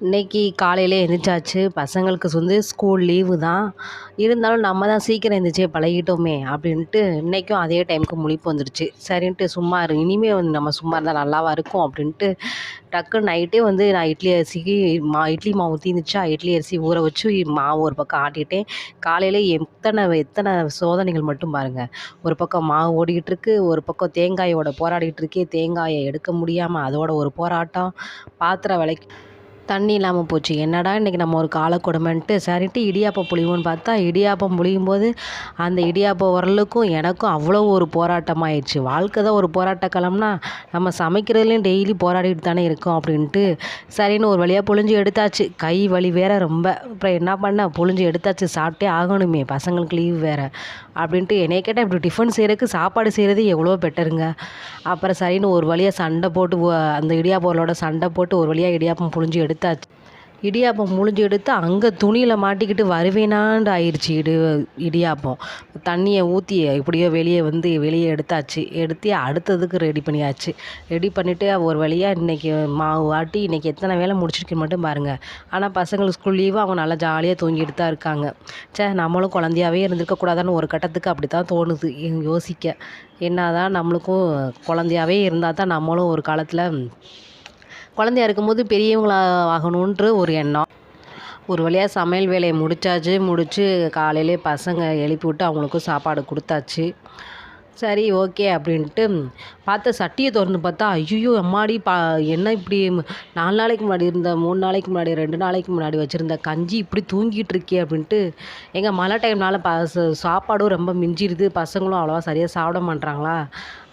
இன்னைக்கு காலையில எந்திரிச்சாச்சு. பசங்களுக்கு ஸ்கூல் லீவு தான். இருந்தாலும் நம்ம தான் சீக்கிரம் எந்திரிச்சே பழகிட்டோமே அப்படின்ட்டு, இன்னைக்கும் அதே டைமுக்கு முழிப்பு வந்துருச்சு. சரின்ட்டு சும்மா இரு இனிமே நம்ம சும்மா இருந்தா நல்லாவா இருக்கும் அப்படின்ட்டு, டக்குன்னு நைட்டே நான் இட்லி அரிசிக்கு இட்லி மாவு தீர்ந்துச்சா, இட்லி அரிசி ஊற வச்சு மாவு ஒரு பக்கம் ஆட்டிட்டேன். காலையில எத்தனை எத்தனை சோதனைகள் மட்டும் பாருங்க. ஒரு பக்கம் மாவு ஓடிக்கிட்டு இருக்கு, ஒரு பக்கம் தேங்காயோட போராடிக்கிட்டு இருக்கேன். தேங்காய எடுக்க முடியாம அதோட ஒரு போராட்டம். பாத்திரம் வெளக்கி தண்ணி இல்லாமல் போச்சு. என்னடா இன்றைக்கி நம்ம ஒரு காலக்கொடுமைன்ட்டு சரின்ட்டு இடியாப்பம் புழிவோன்னு பார்த்தா, இடியாப்பம் புழியும்போது அந்த இடியாப்பம் உரலுக்கும் எனக்கும் அவ்வளோ ஒரு போராட்டமாயிடுச்சு. வாழ்க்கை தான் ஒரு போராட்ட களம்னா, நம்ம சமைக்கிறதுலேயும் டெய்லி போராடிட்டு தானே இருக்கோம் அப்படின்ட்டு, சரின்னு ஒரு வழியாக புழிஞ்சு எடுத்தாச்சு. கை வலி வேற ரொம்ப. அப்புறம் என்ன பண்ணேன், புழிஞ்சு எடுத்தாச்சு, சாப்பிட்டே ஆகணுமே, பசங்களுக்கு லீவ் வேறு அப்படின்ட்டு. என்னைய கேட்டால் இப்படி டிஃபன் செய்கிறதுக்கு சாப்பாடு செய்கிறது எவ்வளோ பெட்டருங்க. அப்புறம் சரின்னு ஒரு வழியாக சண்டை போட்டு அந்த இடியாப்ப உரலோட சண்டை போட்டு ஒரு வழியாக இடியாப்பம் புழிஞ்சு எடுத்தாச்சு. இடியாப்பம் முழிஞ்சு எடுத்து அங்கே துணியில் மாட்டிக்கிட்டு வருவேனாண்டு ஆயிடுச்சு இடியாப்பம். தண்ணியை ஊற்றி இப்படியோ வெளியே எடுத்தாச்சு. எடுத்து அடுத்ததுக்கு ரெடி பண்ணியாச்சு. ரெடி பண்ணிவிட்டு ஒரு வழியாக இன்றைக்கி மாவு ஆட்டி இன்றைக்கி எத்தனை வேலை முடிச்சிருக்கேன்னு மட்டும் பாருங்கள். ஆனால் பசங்களுக்கு ஸ்கூல் லீவு, அவங்க நல்லா ஜாலியாக தூங்கிட்டு தான் இருக்காங்க. நம்மளும் குழந்தையாகவே இருந்திருக்கக்கூடாதான்னு ஒரு கட்டத்துக்கு அப்படி தான் தோணுது யோசிக்க. என்ன தான் நம்மளுக்கும் குழந்தையாகவே இருந்தால் தான் நம்மளும் ஒரு காலத்தில் குழந்தையா இருக்கும்போது பெரியவங்களா ஆகணுன்ற ஒரு எண்ணம். ஒரு வழியாக சமையல் வேலையை முடித்து காலையிலே பசங்க எழுப்பி விட்டு அவங்களுக்கும் சாப்பாடு கொடுத்தாச்சு. சரி ஓகே அப்படின்ட்டு பார்த்த சட்டியை திறந்து பார்த்தா, ஐயோ அம்மாடி என்ன இப்படி 4 நாளைக்கு முன்னாடி இருந்த 3 நாளைக்கு முன்னாடி 2 நாளைக்கு முன்னாடி வச்சுருந்த கஞ்சி இப்படி தூங்கிட்டு இருக்கே அப்படின்ட்டு. எங்கள் மழை டைம்னால சாப்பாடும் ரொம்ப மிஞ்சிருது, பசங்களும் அவ்வளோவா சரியாக சாப்பிட மாட்றாங்களா,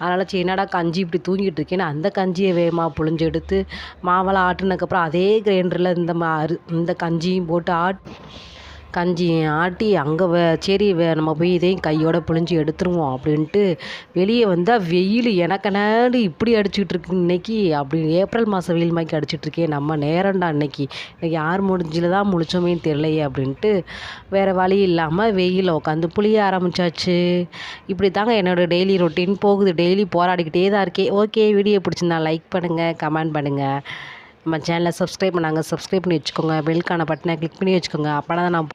அதனால் சரி என்னடா கஞ்சி இப்படி தூங்கிட்டு இருக்கேன்னு அந்த கஞ்சியை வேகமாக புழிஞ்சு எடுத்து மாவெல்லாம் ஆட்டுனதுக்கப்புறம் அதே கிரைண்டரில் இந்த கஞ்சியும் போட்டு கஞ்சி ஆட்டி அங்கே சரி நம்ம போய் இதையும் கையோட புழிஞ்சு எடுத்துருவோம் அப்படின்ட்டு வெளியே வந்தால் வெயில் எனக்கனாடி இப்படி அடிச்சுக்கிட்டு இருக்கு இன்னைக்கு. அப்படி ஏப்ரல் மாதம் வெயில் மாய்க்கு அடிச்சிட்ருக்கேன். நம்ம நேரம்டா இன்னைக்கு யார் முடிஞ்சில் தான் முழிச்சோமே தெரியலையே அப்படின்ட்டு வேறு வழி இல்லாமல் வெயிலில் உட்காந்து புளிய ஆரம்பித்தாச்சு. இப்படி தாங்க என்னோடய டெய்லி ரொட்டீன் போகுது. டெய்லி போராடிக்கிட்டே தான் இருக்கேன். ஓகே, வீடியோ பிடிச்சிருந்தா லைக் பண்ணுங்கள், கமெண்ட் பண்ணுங்கள். நம்ம சேனலை சப்ஸ்கிரைப் பண்ணாங்க, சப்ஸ்கிரைப் பண்ணி வச்சுக்கோங்க. பெல்க்கான பட்டனை கிளிக் பண்ணி வச்சுக்கோங்க. அப்போனா தான் நான்